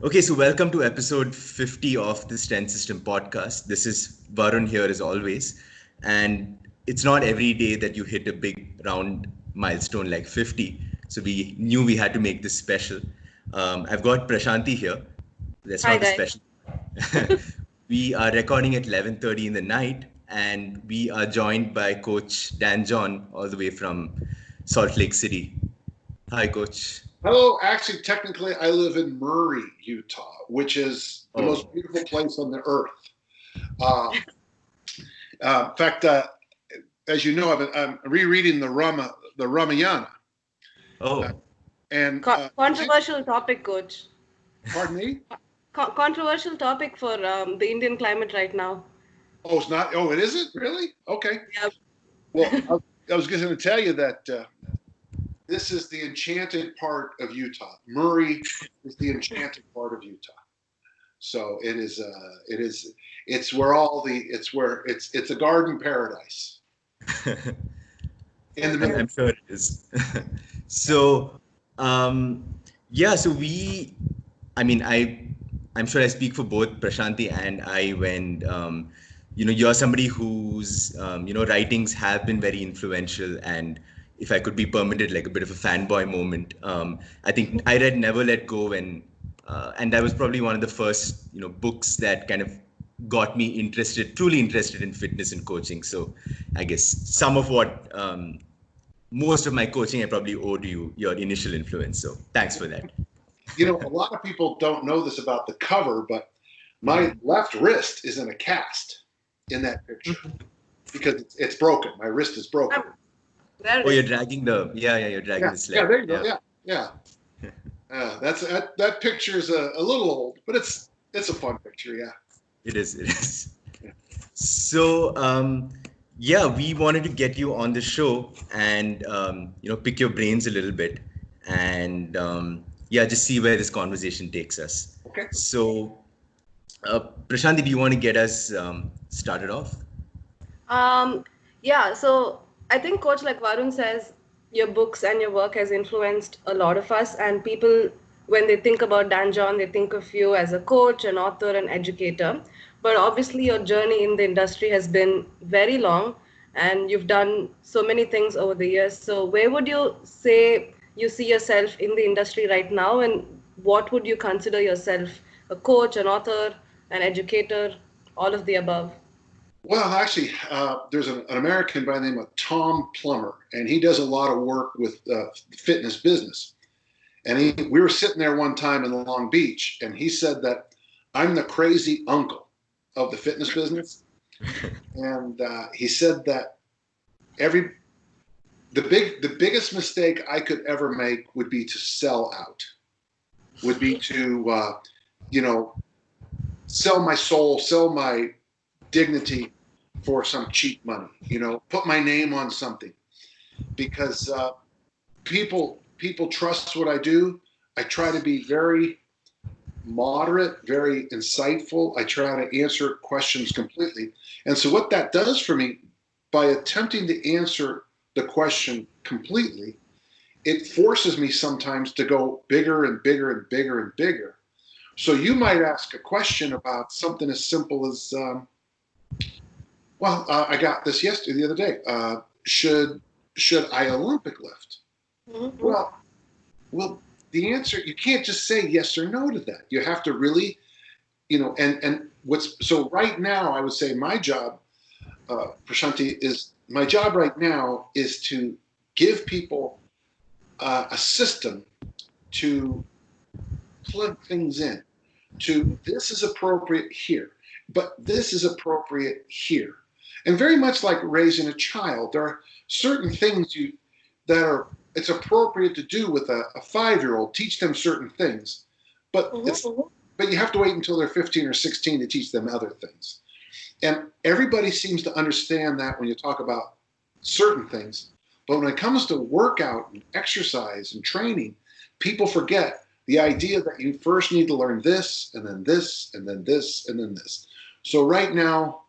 Okay, so welcome to episode 50 of the Strength System podcast. This is Varun here as always. And it's not every day that you hit a big round milestone like 50. So we knew we had to make this special. I've got Prashanti here. That's Hi not the guys. special. We are recording at 11:30 in the night, and we are joined by Coach Dan John, all the way from Salt Lake City. Hi, Coach. Hello, actually, technically, I live in Murray, Utah, which is the Oh, most beautiful place on the earth. Uh, in fact, as you know, I'm rereading the Ramayana, uh, oh. and Controversial topic, coach. pardon me. Controversial topic for the Indian climate right now. Oh, it's not. Oh, it isn't really. Okay. Yeah. Well, I was going to tell you that this is the enchanted part of Utah. Murray is the enchanted part of Utah. So it is. It's where all the. It's where it's a garden paradise in the middle. I'm sure it is. So, um, yeah, so I mean, I'm sure I speak for both Prashanti and I when, you're somebody whose, writings have been very influential. And if I could be permitted, like a bit of a fanboy moment, I think I read Never Let Go and that was probably one of the first, books that kind of got me truly interested in fitness and coaching. So I guess some of what most of my coaching I probably owe to your initial influence. So thanks for that. A lot of people don't know this about the cover, but my Mhm. left wrist is in a cast in that picture because it's broken. My wrist is broken. There it Oh, you're is. dragging you're dragging Yeah, the yeah, sled. there you go. Yeah, Yeah, yeah. That picture is a little old, but it's a fun picture. Yeah. it is. It is. Yeah. So, yeah, we wanted to get you on the show and pick your brains a little bit, and yeah, just see where this conversation takes us. Okay. So, Prashanti, do you want to get us started off? Um, yeah, so I think, Coach, like Varun says, your books and your work has influenced a lot of us. And people, when they think about Dan John, they think of you as a coach, an author, an educator. But obviously, your journey in the industry has been very long, and you've done so many things over the years. So, where would you say you see yourself in the industry right now, and what would you consider yourself? A coach, an author, an educator, all of the above? Well, actually, there's an American by the name of Tom Plummer, and he does a lot of work with fitness business. And we were sitting there one time in Long Beach, and he said that I'm the crazy uncle of the fitness business. And he said that every the biggest mistake I could ever make would be to sell out, would be to you know sell my soul, sell my dignity for some cheap money. Put my name on something because people trust what I do. I try to be very moderate, very insightful. I try to answer questions completely. And so, what that does for me, by attempting to answer the question completely, it forces me sometimes to go bigger and bigger and bigger and bigger. So, you might ask a question about something as simple as, I got this yesterday, the other day. Should I Olympic lift? Mhm. Well, well, the answer, you can't just say yes or no to that. You have to really, and what's so right now, I would say my job, Prashanti, is my job right now is to give people a system to plug things in. To this is appropriate here, but this is appropriate here, and very much like raising a child, there are certain things that are it's appropriate to do with a 5-year-old. Teach them certain things, but Mhm. but you have to wait until they're 15 or 16 to teach them other things. And everybody seems to understand that when you talk about certain things. But when it comes to workout and exercise and training, people forget the idea that you first need to learn this, and then this, and then this, and then this. So right now,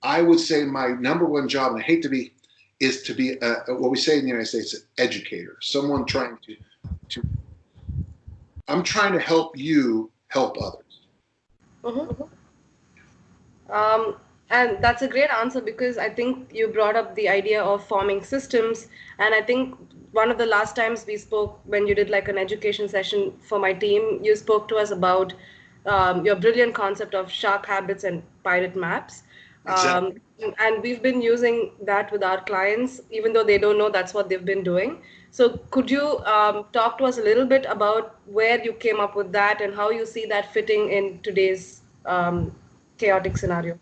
I would say my number one job, and I hate to be, is to be what we say in the United States, an educator, someone trying to I'm trying to help you help others. Mm-hmm. Um, and that's a great answer because I think you brought up the idea of forming systems. And I think one of the last times we spoke, when you did like an education session for my team, you spoke to us about your brilliant concept of shark habits and pirate maps. Exactly. Um, and we've been using that with our clients, even though they don't know that's what they've been doing. So, could you talk to us a little bit about where you came up with that and how you see that fitting in today's chaotic scenario?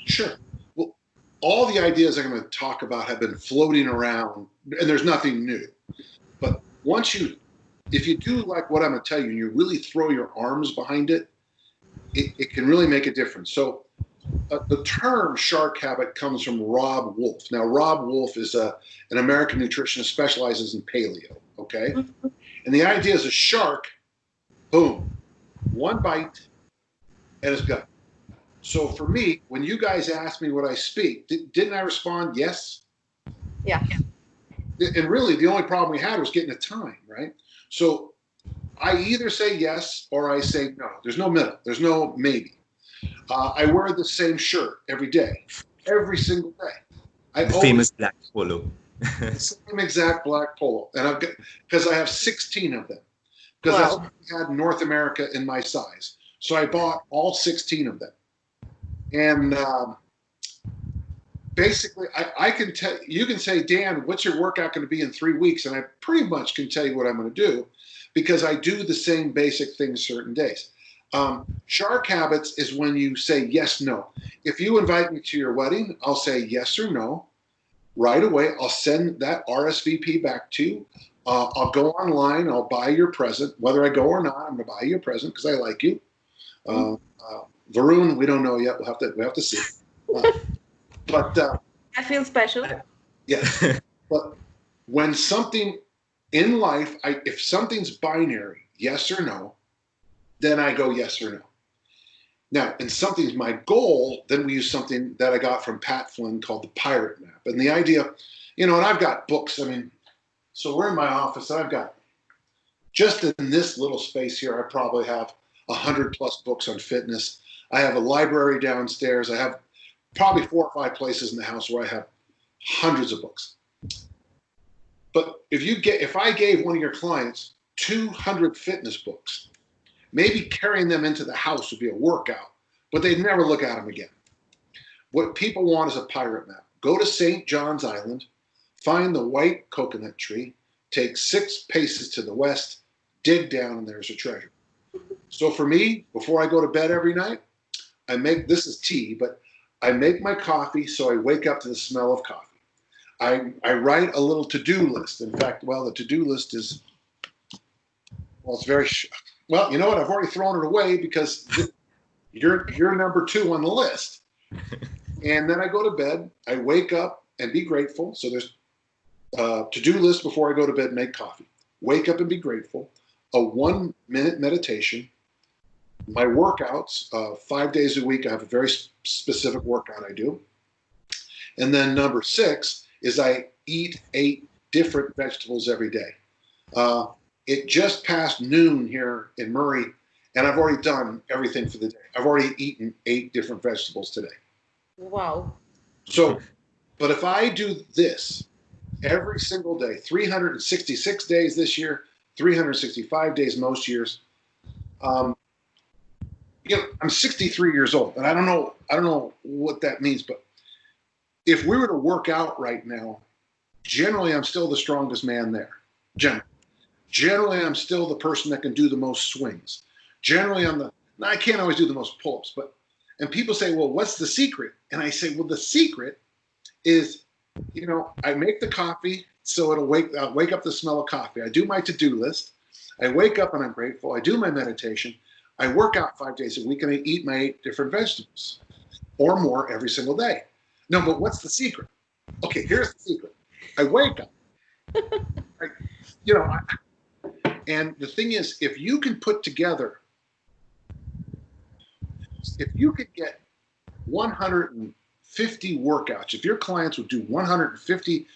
Sure. Well, all the ideas I'm going to talk about have been floating around, and there's nothing new. But if you do like what I'm going to tell you, and you really throw your arms behind it, it can really make a difference. So, the term shark habit comes from Rob Wolf. Now, Rob Wolf is an American nutritionist, specializes in paleo. Okay, and the idea is a shark, boom, one bite, and it's gone. So for me, when you guys asked me what I speak, didn't I respond yes? Yeah. And really, the only problem we had was getting the time, right? So I either say yes or I say no. There's no middle. There's no maybe. I wear the same shirt every single day. I The always famous black polo. the same exact black polo, and I've got because I have 16 of them because that's Wow. what we had in North America in my size. So I bought all 16 of them, and basically, I can tell you can say, Dan, what's your workout going to be in 3 weeks? And I pretty much can tell you what I'm going to do because I do the same basic things certain days. Shark habits is when you say yes, no. If you invite me to your wedding, I'll say yes or no right away. I'll send that RSVP back to you. I'll go online. I'll buy your present. Whether I go or not, I'm going to buy you a present because I like you. Varun, we don't know yet. We have to see. But I feel special. yes, but when something in life, if something's binary, yes or no, then I go yes or no. Now, and something's my goal, then we use something that I got from Pat Flynn called the Pirate Map. And the idea, and I've got books. I mean, so we're in my office, and I've got just in this little space here, I probably have 100+ books on fitness. I have a library downstairs. I have probably 4 or 5 places in the house where I have hundreds of books. But if I gave one of your clients 200 fitness books, maybe carrying them into the house would be a workout, but they'd never look at them again. What people want is a pirate map. Go to St. John's Island, find the white coconut tree, take 6 paces to the west, dig down, and there's a treasure. So for me, before I go to bed every night, this is tea, but I make my coffee so I wake up to the smell of coffee. I write a little to-do list. In fact, the to-do list is, it's very, well, you know what? I've already thrown it away because you're number 2 on the list. And then I go to bed. I wake up and be grateful. So there's a to-do list before I go to bed, make coffee. Wake up and be grateful. A 1-minute meditation. My workouts, 5 days a week, I have a very specific workout I do. And then number 6 is I eat 8 different vegetables every day. It just passed noon here in Murray, and I've already done everything for the day. I've already eaten 8 different vegetables today. Wow. So, but if I do this every single day, 366 days this year, 365 days most years, I'm 63 years old, and I don't know what that means, but if we were to work out right now, generally I'm still the strongest man there. Generally I'm still the person that can do the most swings. Generally I can't always do the most pull-ups, and people say, well, what's the secret? And I say, well, the secret is, I make the coffee so I'll wake up the smell of coffee. I do my to-do list. I wake up and I'm grateful. I do my meditation. I work out 5 days a week and I eat my 8 different vegetables or more every single day. No, but what's the secret? Okay, here's the secret. I wake up. And the thing is, if you can get 150 workouts, if your clients would do 150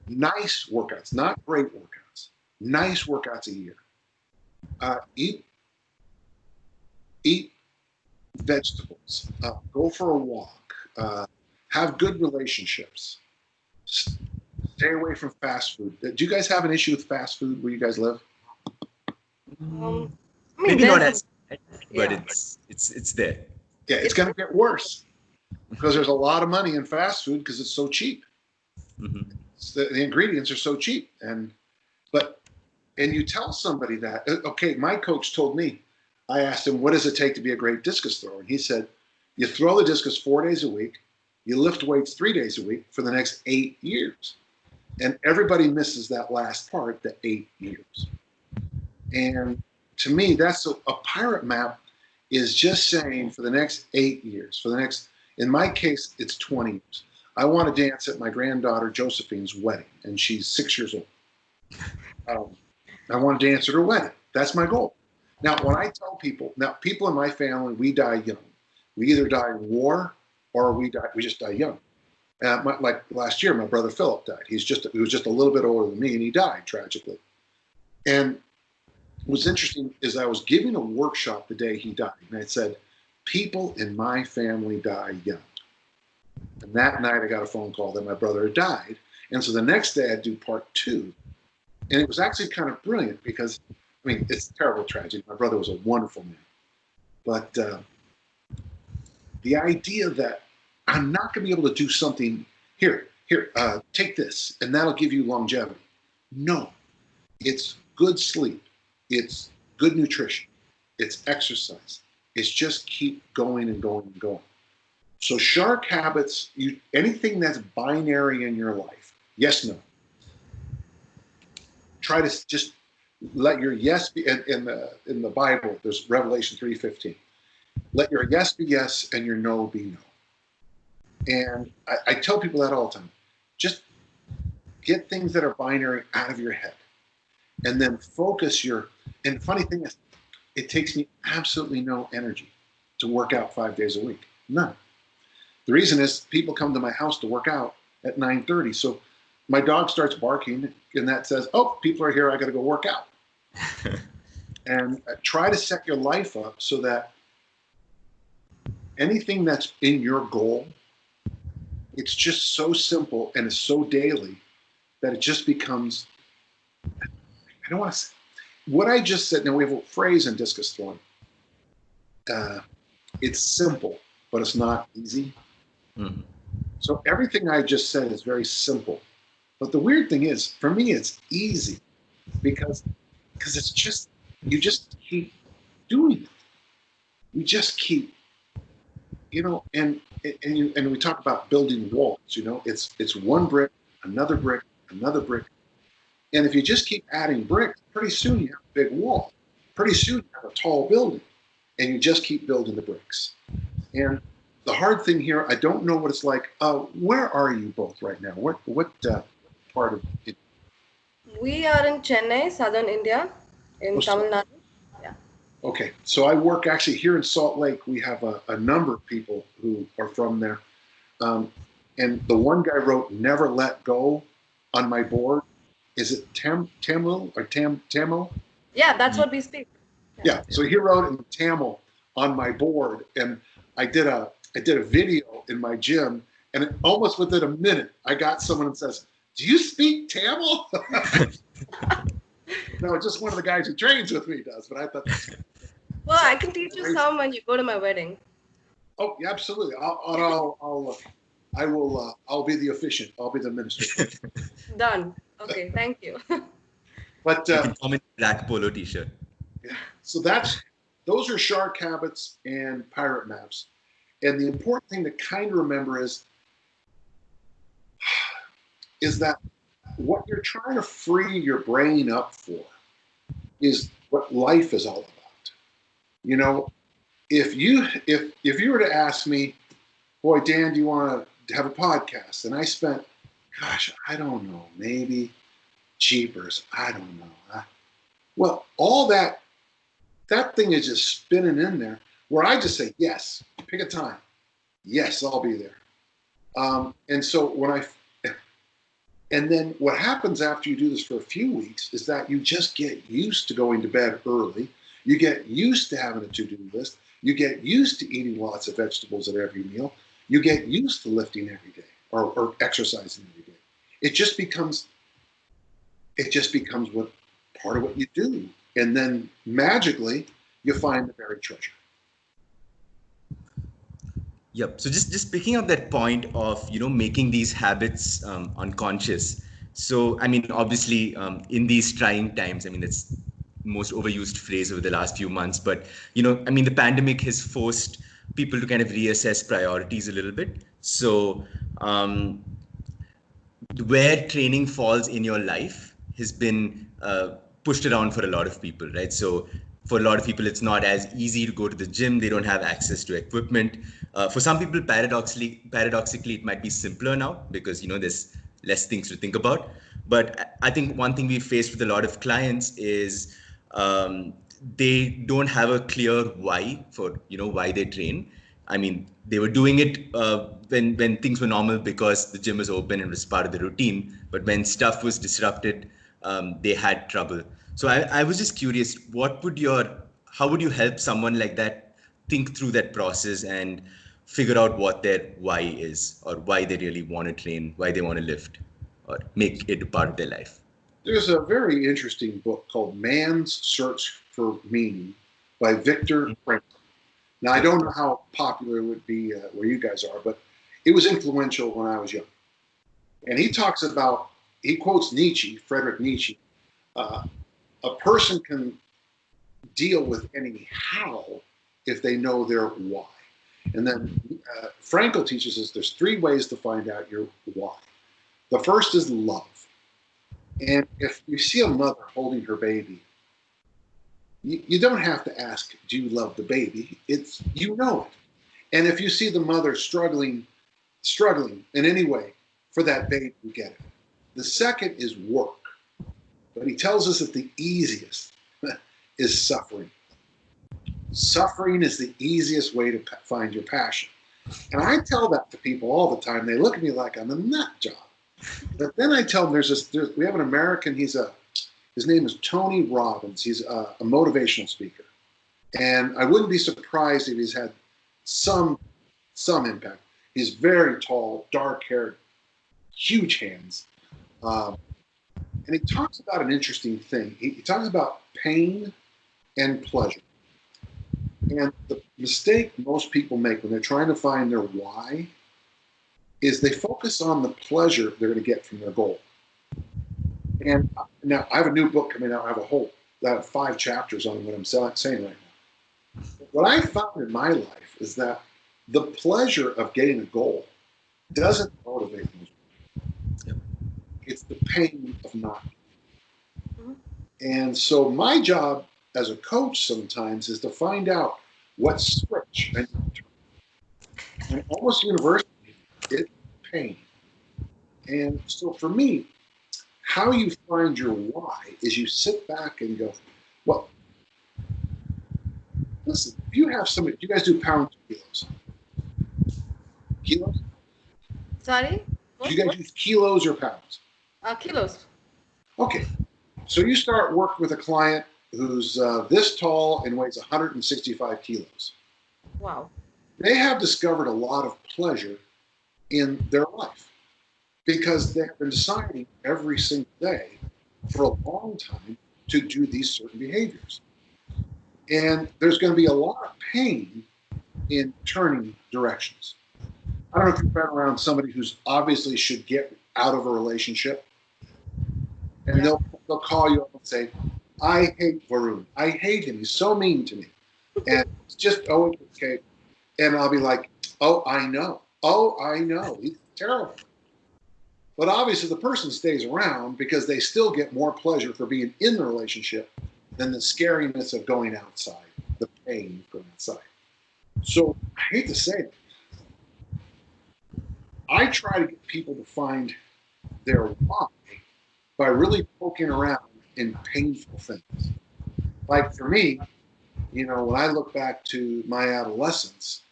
nice workouts, not great workouts, nice workouts a year, eat vegetables, go for a walk, have good relationships, stay away from fast food. Do you guys have an issue with fast food where you guys live? Um, I mean, Maybe not there's a as bad, but yeah. it's there. Yeah, it's going to get worse because there's a lot of money in fast food because it's so cheap. Hmm. The ingredients are so cheap, but you tell somebody that. Okay, my coach told me. I asked him, "What does it take to be a great discus thrower?" And he said, "You throw the discus 4 days a week, you lift weights 3 days a week for the next 8 years." And everybody misses that last part, the 8 years. And to me, that's a pirate map is just saying for the next 8 years, in my case, it's 20 years. I want to dance at my granddaughter Josephine's wedding, and she's 6 years old. I want to dance at her wedding. That's my goal. Now, when I tell people, people in my family, we die young. We either die in war or we just die young. Like last year, my brother Philip died. He was just a little bit older than me, and he died tragically. And what's interesting is I was giving a workshop the day he died, and I said, people in my family die young. And that night I got a phone call that my brother had died. And so the next day I'd do part 2. And it was actually kind of brilliant because, I mean, it's a terrible tragedy. My brother was a wonderful man. But the idea that I'm not going to be able to do something, here, take this, and that'll give you longevity. No, it's good sleep. It's good nutrition. It's exercise. It's just keep going and going and going. So shark habits, anything that's binary in your life, yes, no. Try to just let your yes be in the Bible. There's Revelation 3:15. Let your yes be yes and your no be no. And I tell people that all the time. Just get things that are binary out of your head, and then focus your. And the funny thing is, it takes me absolutely no energy to work out 5 days a week. None. The reason is people come to my house to work out at 9:30. So my dog starts barking, and that says, "Oh, people are here. I got to go work out." And try to set your life up so that anything that's in your goal, it's just so simple and it's so daily that it just becomes. I don't want to say what I just said. Now we have a phrase in discus throwing. It's simple, but it's not easy. Mm-hmm. So everything I just said is very simple. But the weird thing is, for me, it's easy because it's just, you just keep doing it. You just keep, and we talk about building walls, it's one brick, another brick, another brick. And if you just keep adding bricks, pretty soon you have a big wall. Pretty soon you have a tall building, and you just keep building the bricks. And the hard thing here, I don't know what it's like. Where are you both right now? What part of it? We are in Chennai, southern India, in Tamil Nadu. Yeah. Okay, so I work actually here in Salt Lake. We have a number of people who are from there. And the one guy wrote "Never Let Go" on my board. Is it Tamil or Tamil? Yeah, that's what we speak. Yeah. So he wrote in Tamil on my board, and I did a video in my gym, and almost within a minute, I got someone that says, "Do you speak Tamil?" No, just one of the guys who trains with me does, but I thought. Well, I can teach you some when you go to my wedding. Oh, yeah, absolutely. I'll be the officiant. I'll be the minister. Done. Okay, thank you. You But can come in black polo t-shirt. yeah, so those are shark habits and pirate maps. And the important thing to kind of remember is that what you're trying to free your brain up for is what life is all about. If you were to ask me, boy, Dan, do you want to have a podcast? And I spent, gosh, I don't know, maybe jeepers, I don't know. Well, all that thing is just spinning in there where I just say, yes, pick a time. Yes, I'll be there. And so and then what happens after you do this for a few weeks is that you just get used to going to bed early. You get used to having a to-do list. You get used to eating lots of vegetables at every meal. You get used to lifting every day or exercising every day. It just becomes what part of what you do. And then magically you find the buried treasure. Yep. So just picking up that point of making these habits unconscious. So I mean, obviously, in these trying times, I mean, it's most overused phrase over the last few months, but I mean, the pandemic has forced people to kind of reassess priorities a little bit. So where training falls in your life has been pushed around for a lot of people, right? So for a lot of people, it's not as easy to go to the gym. They don't have access to equipment. For some people, paradoxically, it might be simpler now because there's less things to think about. But I think one thing we faced with a lot of clients is they don't have a clear why for why they train. I mean, they were doing it when things were normal because the gym was open and was part of the routine. But when stuff was disrupted, they had trouble. So I was just curious, how would you help someone like that think through that process and figure out what their why is, or why they really want to train, why they want to lift, or make it a part of their life? There's a very interesting book called Man's Search for Meaning by Viktor Frankl. Now, I don't know how popular it would be where you guys are, but it was influential when I was young. And he quotes Nietzsche, Friedrich Nietzsche, a person can deal with any how if they know their why. And then Frankl teaches us there's 3 ways to find out your why. The first is love. And if you see a mother holding her baby, you don't have to ask, do you love the baby? It's, you know it. And if you see the mother struggling in any way for that baby, you get it. The second is work. But he tells us that the easiest is suffering. Suffering is the easiest way to find your passion. And I tell that to people all the time. They look at me like I'm a nut job. But then I tell them we have an American, his name is Tony Robbins. He's a motivational speaker. And I wouldn't be surprised if he's had some impact. He's very tall, dark haired, huge hands. And he talks about an interesting thing. He talks about pain and pleasure. And the mistake most people make when they're trying to find their why is they focus on the pleasure they're going to get from their goal. And now I have a new book coming out. I have 5 chapters on what I'm saying right now. What I found in my life is that the pleasure of getting a goal doesn't motivate me. It's the pain of not. And so my job as a coach sometimes is to find out what switch I need to turn. And almost universally, it's pain. And so for me, how you find your why is you sit back and go, well, listen, if you have somebody, do you guys do pounds or kilos? Kilos? Sorry? Do you guys use kilos or pounds? Kilos. Okay. So you start working with a client who's this tall and weighs 165 kilos. Wow. They have discovered a lot of pleasure in their life because they have been deciding every single day for a long time to do these certain behaviors. And there's going to be a lot of pain in turning directions. I don't know if you've been around somebody who's obviously should get out of a relationship, and they'll call you up and say, I hate Varun. I hate him. He's so mean to me. And it's just, oh, okay. And I'll be like, oh, I know. Oh, I know. He's terrible. But obviously the person stays around because they still get more pleasure for being in the relationship than the scariness of going outside, the pain of going outside. So I hate to say it. I try to get people to find their why by really poking around in painful things. Like for me, when I look back to my adolescence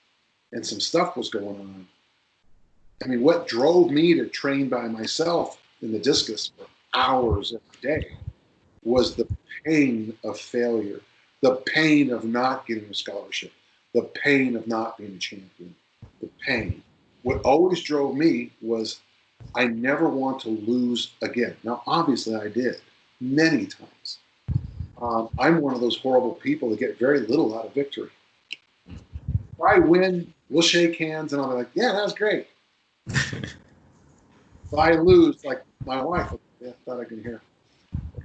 and some stuff was going on, I mean, what drove me to train by myself in the discus for hours every day was the pain of failure, the pain of not getting a scholarship, the pain of not being a champion, the pain. What always drove me was I never want to lose again. Now, obviously, I did many times. I'm one of those horrible people that get very little out of victory. If I win, we'll shake hands, and I'll be like, "Yeah, that was great." If I lose, like my wife, yeah, thought I could hear.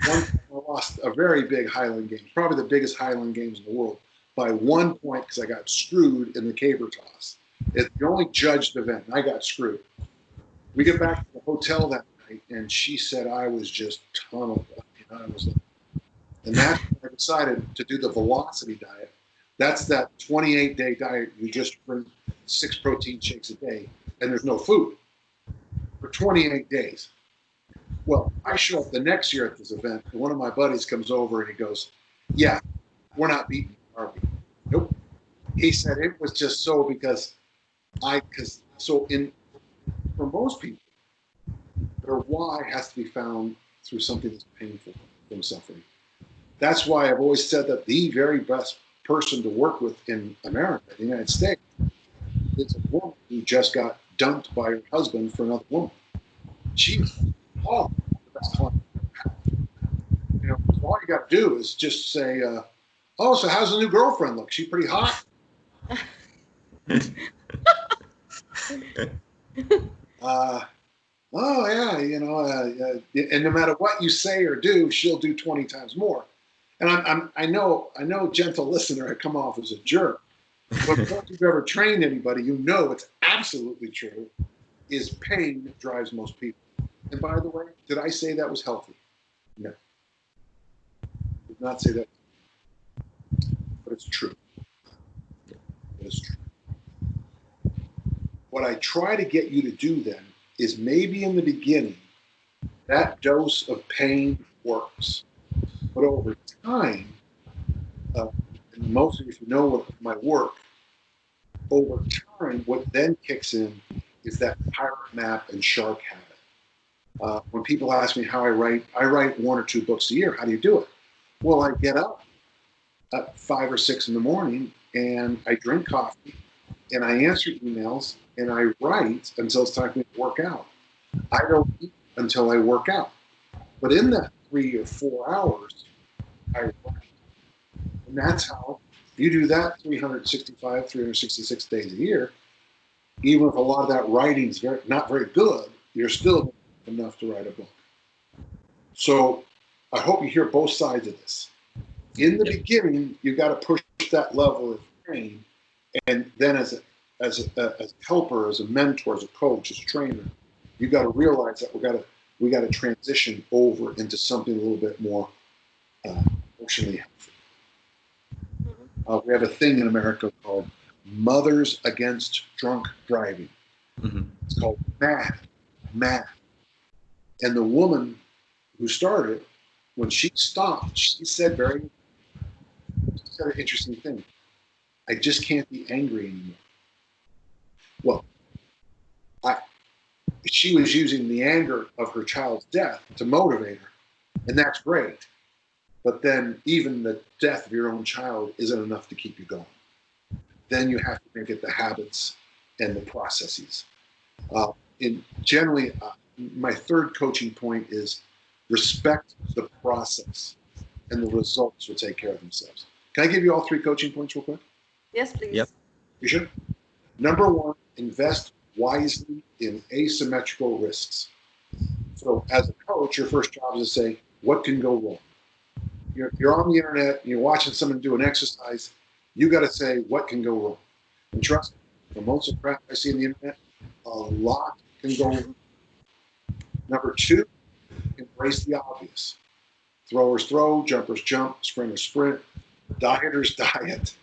One time I lost a very big Highland Games, probably the biggest Highland Games in the world, by 1 point because I got screwed in the caber toss. It's the only judged event, and I got screwed. We get back to the hotel that night, and she said I was just tunneled. And that's when I decided to do the velocity diet. That's that 28-day diet. You just drink 6 protein shakes a day, and there's no food for 28 days. Well, I show up the next year at this event, and one of my buddies comes over and he goes, "Yeah, we're not beating you, are we?" Nope. He said it was just so because for most people, their why has to be found through something that's painful from suffering. That's why I've always said that the very best person to work with in America, the United States, is a woman who just got dumped by her husband for another woman. She's the best client. All you got to do is just say, "Oh, so how's the new girlfriend look? She pretty hot?" Oh yeah, and no matter what you say or do, she'll do 20 times more. And I know, gentle listener, I come off as a jerk, but if you've ever trained anybody, it's absolutely true. Is pain that drives most people. And by the way, did I say that was healthy? No, I did not say that, but it's true. It is true. What I try to get you to do then is maybe in the beginning, that dose of pain works. But over time, and most of you, if you know what my work, over time, what then kicks in is that pirate map and shark habit. When people ask me how I write 1 or 2 books a year. How do you do it? Well, I get up at 5 or 6 in the morning and I drink coffee and I answer emails and I write until it's time for me to work out. I don't eat until I work out. But in that 3 or 4 hours, I write. And that's how you do that 365, 366 days a year. Even if a lot of that writing is not very good, you're still enough to write a book. So I hope you hear both sides of this. In the beginning, you got to push that level of pain, and then as a helper, as a mentor, as a coach, as a trainer, you got to realize that we got to transition over into something a little bit more emotionally healthy. We have a thing in America called Mothers Against Drunk Driving. Mm-hmm. It's called MAD. And the woman who started, when she stopped, she said an interesting thing. I just can't be angry anymore. Well, she was using the anger of her child's death to motivate her, and that's great. But then even the death of your own child isn't enough to keep you going. Then you have to make it the habits and the processes. Generally, my third coaching point is respect the process, and the results will take care of themselves. Can I give you all 3 coaching points real quick? Yes, please. Yep. You sure? Number 1, invest wisely in asymmetrical risks. So as a coach, your first job is to say, what can go wrong? You're on the internet, and you're watching someone do an exercise, you got to say, what can go wrong? And trust me, for most of the crap I see on the internet, a lot can go wrong. Number 2, embrace the obvious. Throwers throw, jumpers jump, sprinters sprint, dieters diet,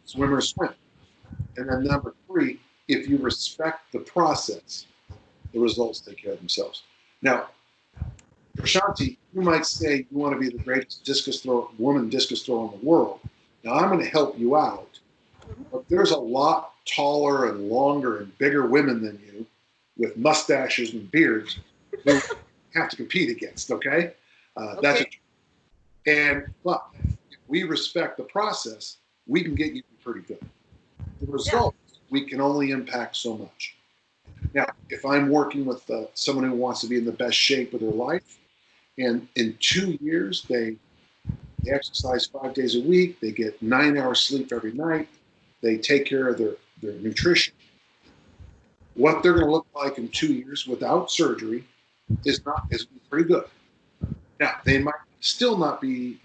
swimmers swim. And then number 3, if you respect the process, the results take care of themselves. Now, Prashanti, you might say you want to be the greatest woman discus thrower in the world. Now, I'm going to help you out, but there's a lot taller and longer and bigger women than you with mustaches and beards who have to compete against, okay? But if we respect the process, we can get you pretty good. The result, we can only impact so much. Now, if I'm working with someone who wants to be in the best shape of their life, and in 2 years they exercise 5 days a week, they get 9 hours sleep every night, they take care of their nutrition, what they're going to look like in 2 years without surgery is pretty good. Now, they might still not be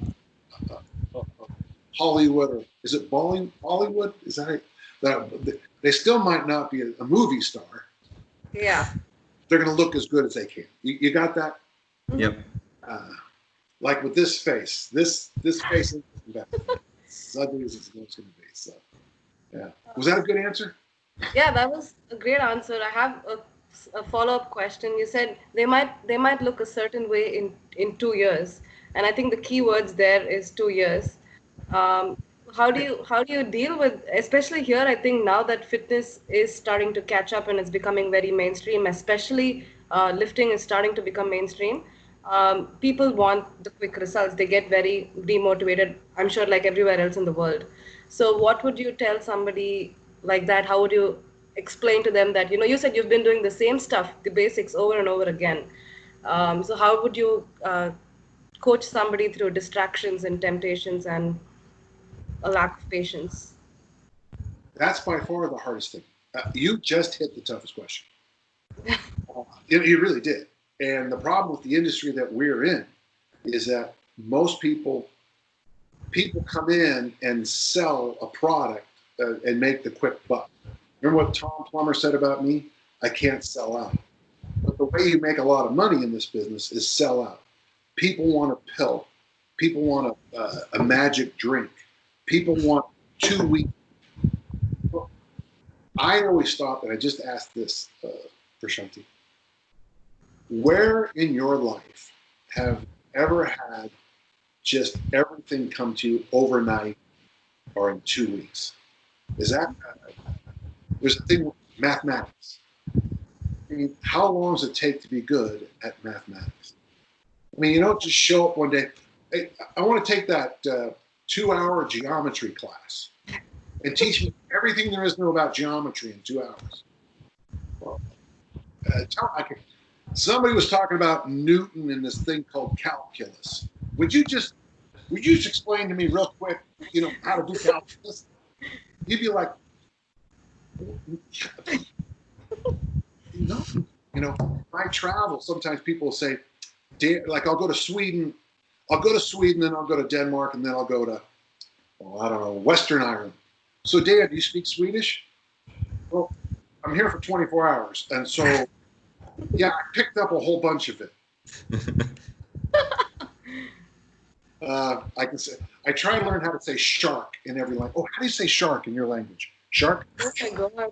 Hollywood, or is it Bollywood? Is that they still might not be a movie star. Yeah. They're going to look as good as they can. You got that? Yep. Like with this face, this face is bad. It's ugly as it's going to be. So, yeah. Was that a good answer? Yeah, that was a great answer. I have a follow-up question. You said they might look a certain way in 2 years, and I think the key words there is 2 years. How do you deal with, especially here? I think now that fitness is starting to catch up and it's becoming very mainstream, especially lifting is starting to become mainstream. People want the quick results. They get very demotivated, I'm sure, like everywhere else in the world. So what would you tell somebody like that? How would you explain to them that, you said you've been doing the same stuff, the basics over and over again. So how would you coach somebody through distractions and temptations and a lack of patience? That's by far the hardest thing. You just hit the toughest question. You really did. And the problem with the industry that we're in is that most people come in and sell a product and make the quick buck. Remember what Tom Plummer said about me? I can't sell out. But the way you make a lot of money in this business is sell out. People want a pill. People want a magic drink. People want 2 weeks. I always stop and I just ask this, Prashanti. Where in your life have you ever had just everything come to you overnight or in 2 weeks? Is that there's a thing with mathematics. I mean, how long does it take to be good at mathematics? I mean, you don't just show up one day. Hey, I want to take that 2-hour geometry class and teach me everything there is to know about geometry in 2 hours. Well, somebody was talking about Newton and this thing called calculus. Would you just explain to me real quick, how to do calculus? You'd be like, no. I travel. Sometimes people say, like, I'll go to Sweden, then I'll go to Denmark, and then I'll go to, I don't know, Western Ireland. So, Dad, do you speak Swedish? Well, I'm here for 24 hours, and so, yeah, I picked up a whole bunch of it. I try to learn how to say shark in every language. Oh, how do you say shark in your language? Shark? Oh my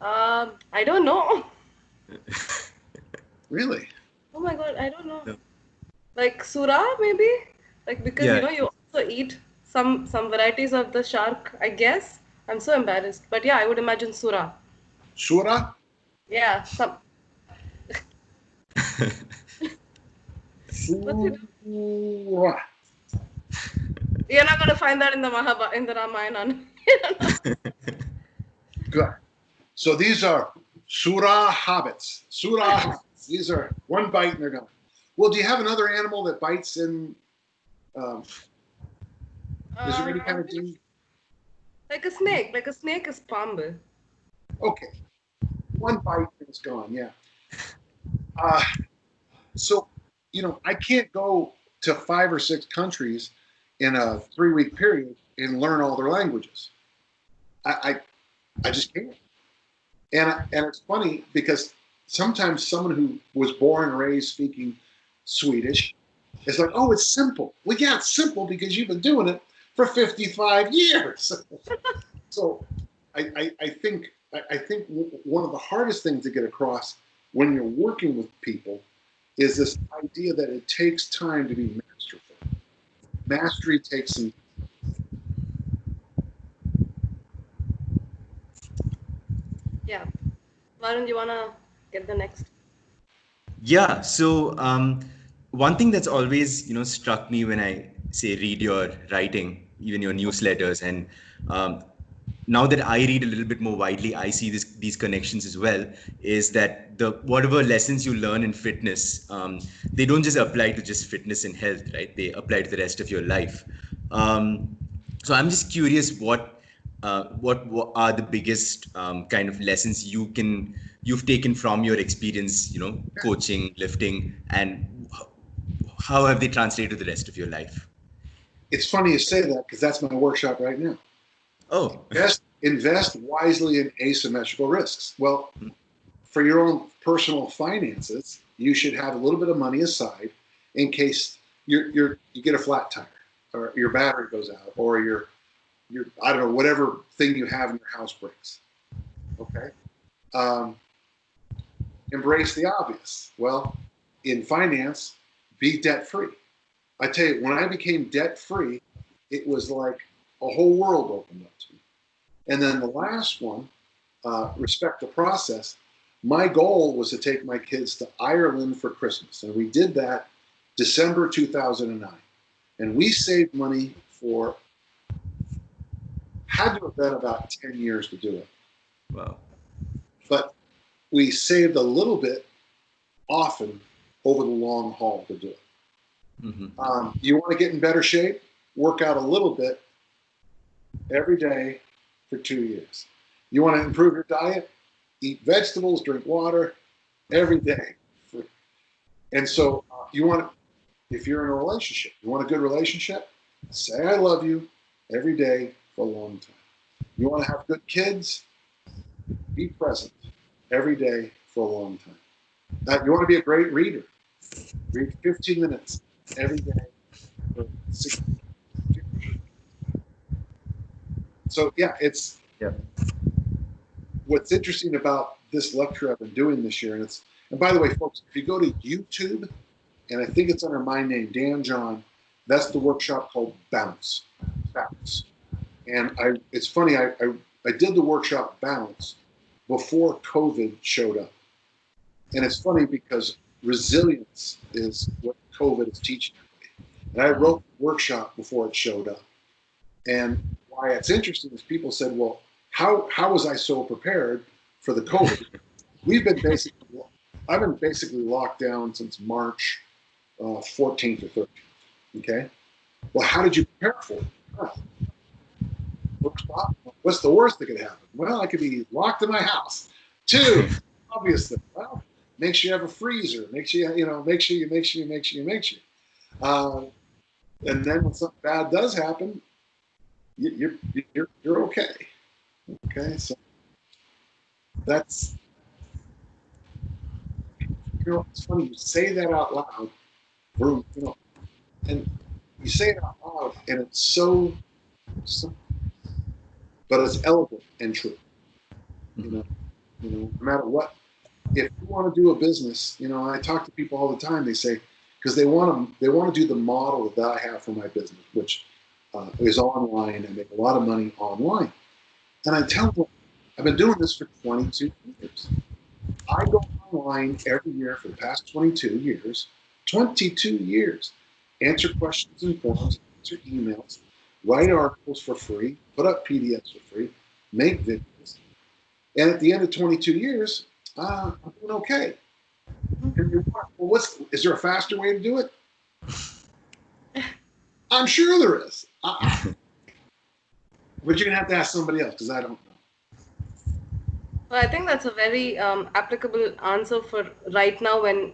God. I don't know. Really? Oh my God, I don't know. No. Like sura, maybe? Like, because Yeah. you also eat some varieties of the shark, I guess. I'm so embarrassed. But yeah, I would imagine sura. Sura? Yeah, some. What's it? Sura. You're not gonna find that in the Ramayana. Good. So these are Sura hobbits. Sura hobbits. These are one bite and they're gone. Well, do you have another animal that bites in? Is there any kind of thing? Like a snake. Like a snake is pambu. Okay. One bite and it's gone. Yeah. So, I can't go to 5 or 6 countries in a 3-week period and learn all their languages. I just can't. And it's funny because sometimes someone who was born and raised speaking Swedish is like, oh, it's simple. Well, yeah, it's simple because you've been doing it for 55 years. So I think one of the hardest things to get across when you're working with people is this idea that it takes time to be masterful. Mastery takes some. Yeah. Varun, you wanna get the next? Yeah. So one thing that's always struck me when I say read your writing even your newsletters. And now that I read a little bit more widely, I see these connections as well. Is that the whatever lessons you learn in fitness, they don't just apply to just fitness and health, right? They apply to the rest of your life. So I'm just curious, what are the biggest kind of lessons you've taken from your experience, coaching, lifting, and how have they translated to the rest of your life? It's funny you say that because that's my workshop right now. Oh, Invest wisely in asymmetrical risks. Well, for your own personal finances, you should have a little bit of money aside in case you get a flat tire, or your battery goes out, or your I don't know, whatever thing you have in your house breaks. Okay. Embrace the obvious. Well, in finance, be debt free. I tell you, when I became debt free, it was like a whole world opened up to me. And then the last one, respect the process. My goal was to take my kids to Ireland for Christmas. And we did that December 2009. And we saved money for, had to have been about 10 years to do it. wow. But we saved a little bit often over the long haul to do it. Mm-hmm. You want to get in better shape? Work out a little bit every day for 2 years. You want to improve your diet? Eat vegetables, drink water every day. And so you want to, if you're in a relationship, you want a good relationship? Say I love you every day for a long time. You want to have good kids? Be present every day for a long time. You want to be a great reader? Read 15 minutes every day for 6 years. So yeah, it's what's interesting about this lecture I've been doing this year, and by the way, folks, if you go to YouTube, and I think it's under my name, Dan John, that's the workshop called Bounce. And it's funny, I did the workshop Bounce before COVID showed up. And it's funny because resilience is what COVID is teaching everybody. And I wrote the workshop before it showed up. And why it's interesting is people said, well, how was I so prepared for the COVID? I've been basically locked down since March 14th or 13th. Okay. Well, how did you prepare for it? First off, what's the worst that could happen? Well, I could be locked in my house. 2, obviously, well, make sure you have a freezer. Make sure you. And then when something bad does happen, you're okay. Okay, so that's, it's funny you say that out loud, and you say it out loud, and it's so simple, but it's elegant and true. No matter what, if you want to do a business, I talk to people all the time. They say, because they want to do the model that I have for my business, which is online. I make a lot of money online, and I tell them, I've been doing this for 22 years. I go online every year for the past 22 years, answer questions in forums, answer emails, write articles for free, put up PDFs for free, make videos. And at the end of 22 years, I'm doing okay. Well, is there a faster way to do it? I'm sure there is. But you're going to have to ask somebody else because I don't know. Well, I think that's a very applicable answer for right now when,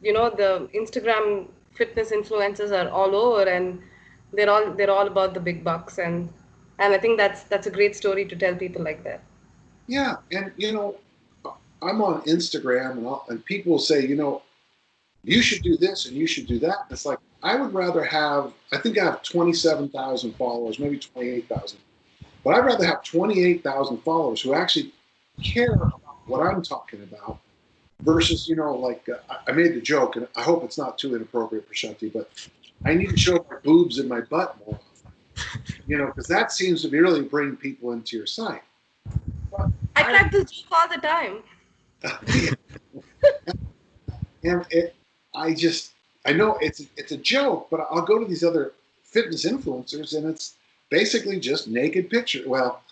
the Instagram fitness influencers are all over and they're all about the big bucks, and I think that's a great story to tell people like that. Yeah, and I'm on Instagram and people say, you should do this and you should do that. And it's like, I would rather I think I have 27,000 followers, maybe 28,000, but I'd rather have 28,000 followers who actually care about what I'm talking about versus, I made the joke, and I hope it's not too inappropriate, Prashanti, but I need to show my boobs and my butt more often, because that seems to be really bring people into your site. But I crack this joke all the time. And I know it's a joke, but I'll go to these other fitness influencers, and basically just naked picture. Well,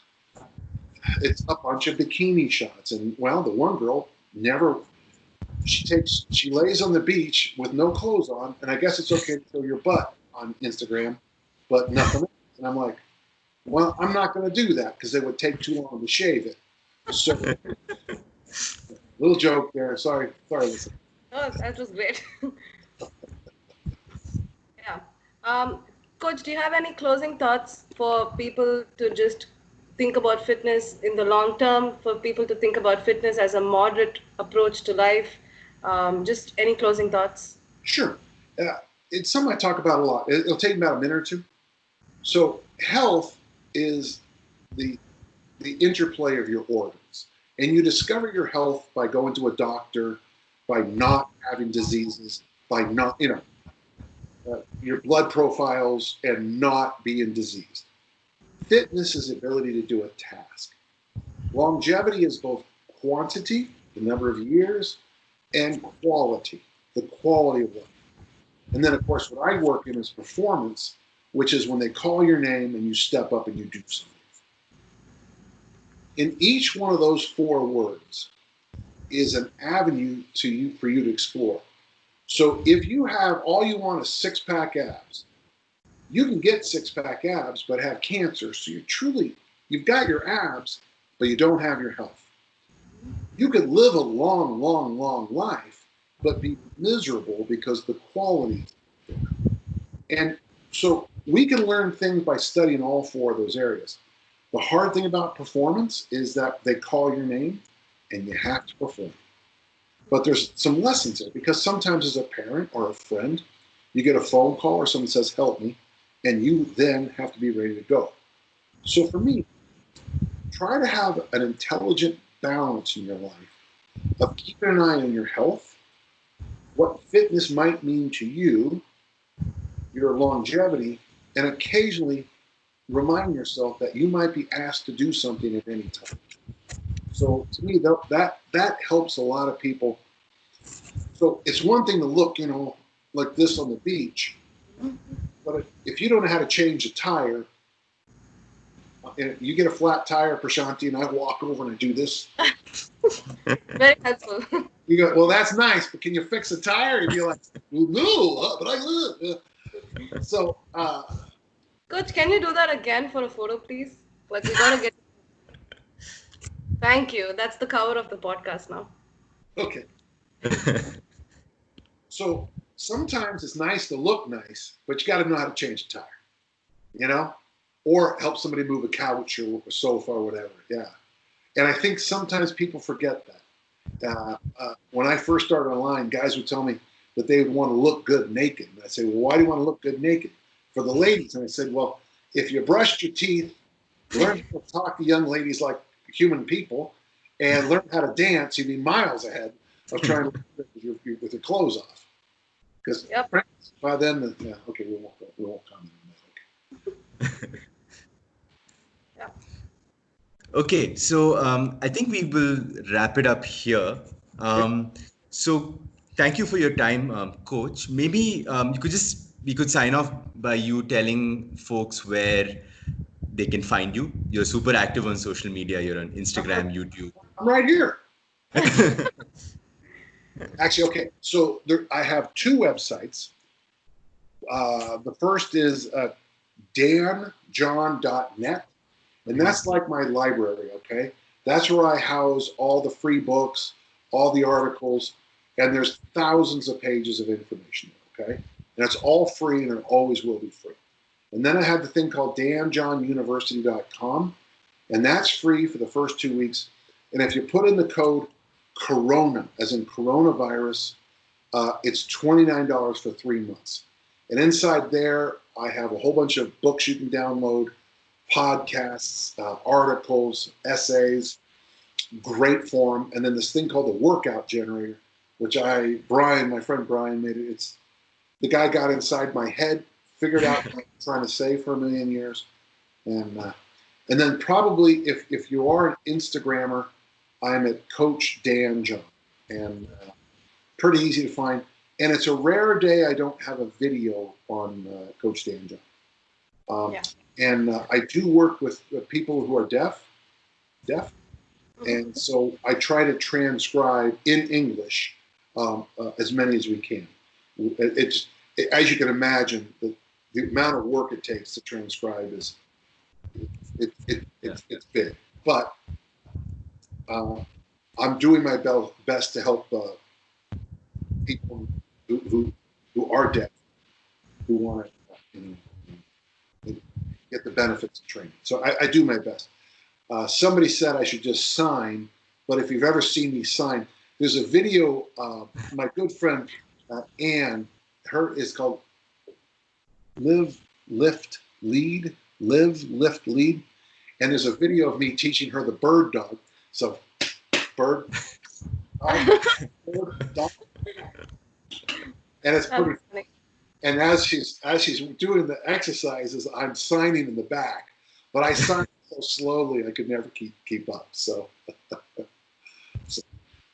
it's a bunch of bikini shots, and well, the one girl never. She lays on the beach with no clothes on, and I guess it's okay to show your butt on Instagram, but nothing else. And I'm like, well, I'm not going to do that because it would take too long to shave it. So, little joke there. Sorry, listen. Oh, that was great. Yeah. Um, Coach, do you have any closing thoughts for people to just think about fitness in the long term, for people to think about fitness as a moderate approach to life? Just any closing thoughts? Sure. It's something I talk about a lot. It'll take me about a minute or two. So health is the interplay of your organs, and you discover your health by going to a doctor, by not having diseases, by not your blood profiles and not being diseased. Fitness is the ability to do a task. Longevity is both quantity, the number of years, and quality, the quality of life. And then, of course, what I work in is performance, which is when they call your name and you step up and you do something. In each one of those four words is an avenue for you to explore. So if you have all you want is six-pack abs, you can get six-pack abs but have cancer. So you've got your abs, but you don't have your health. You could live a long, long, long life, but be miserable because the quality. And so we can learn things by studying all four of those areas. The hard thing about performance is that they call your name and you have to perform. But there's some lessons there because sometimes as a parent or a friend, you get a phone call or someone says, help me, and you then have to be ready to go. So for me, try to have an intelligent balance in your life of keeping an eye on your health, what fitness might mean to you, your longevity, and occasionally remind yourself that you might be asked to do something at any time. So to me, that helps a lot of people. So it's one thing to look, like this on the beach, but if you don't know how to change a tire, and you get a flat tire, Prashanti, and I walk over and I do this. Very helpful. You go, well, that's nice, but can you fix a tire? And you're like, well, no, but I live. So, Coach, can you do that again for a photo, please? Like, we gotta get. Thank you. That's the cover of the podcast now. okay. So sometimes it's nice to look nice, but you got to know how to change a tire, or help somebody move a couch or a sofa or whatever. Yeah. And I think sometimes people forget that. When I first started online, guys would tell me that they would want to look good naked. And I'd say, well, why do you want to look good naked? For the ladies. And I said, well, if you brushed your teeth, learn to talk to young ladies like human people, and learn how to dance, you'd be miles ahead of trying to with your clothes off. Because by then, okay, we won't comment on that. Okay. Yeah. Okay, so I think we will wrap it up here. So thank you for your time, Coach. Maybe we could sign off by you telling folks where they can find you. You're super active on social media. You're on Instagram, YouTube. I'm right here. Actually, okay. So I have two websites. The first is danjohn.net, and that's like my library, okay? That's where I house all the free books, all the articles, and there's thousands of pages of information, okay? And it's all free, and it always will be free. And then I have the thing called danjohnuniversity.com, and that's free for the first 2 weeks. And if you put in the code Corona, as in coronavirus, it's $29 for 3 months. And inside there, I have a whole bunch of books you can download, podcasts, articles, essays, great form. And then this thing called the workout generator, which my friend Brian made it. The guy got inside my head, figured out what I'm trying to say for a million years. And then probably if you are an Instagrammer, I'm at Coach Dan John, and pretty easy to find. And it's a rare day I don't have a video on Coach Dan John. and I do work with people who are deaf, and so I try to transcribe in English as many as we can. It's as you can imagine, the amount of work it takes to transcribe is it's big, but I'm doing my best to help people who are deaf, who want to get the benefits of training. So I do my best. Somebody said I should just sign, but if you've ever seen me sign, there's a video. My good friend Anne, her is called Live, Lift, Lead, and there's a video of me teaching her the bird dog. So, bird, dog, and it's pretty. And as she's doing the exercises, I'm signing in the back, but I sign so slowly I could never keep up. So,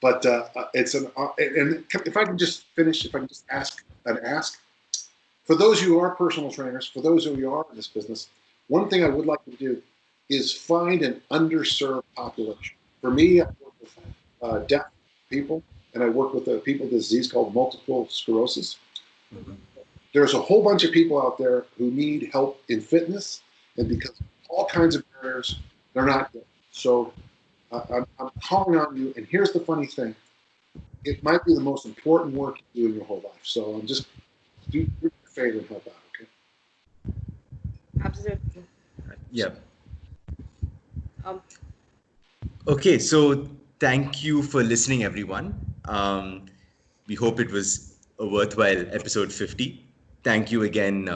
but it's an and if I can just finish, if I can just ask for those who are personal trainers, for those who are in this business, one thing I would like to do is find an underserved population. For me, I work with deaf people, and I work with people with a disease called multiple sclerosis. Mm-hmm. There's a whole bunch of people out there who need help in fitness, and because of all kinds of barriers, they're not good. So I'm calling on you, and here's the funny thing. It might be the most important work you do in your whole life. So I'm just do your favor and help out, okay? Absolutely. Yeah. Okay, so thank you for listening, everyone. We hope it was a worthwhile episode 50. Thank you again,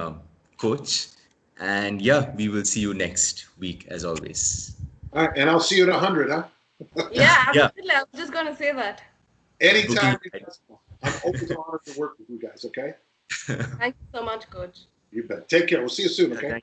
Coach. And yeah, we will see you next week as always. All right, and I'll see you at 100, huh? Yeah, absolutely. Yeah. I was just going to say that. Anytime. I'm always honored to work with you guys, okay? Thank you so much, Coach. You bet. Take care. We'll see you soon, okay?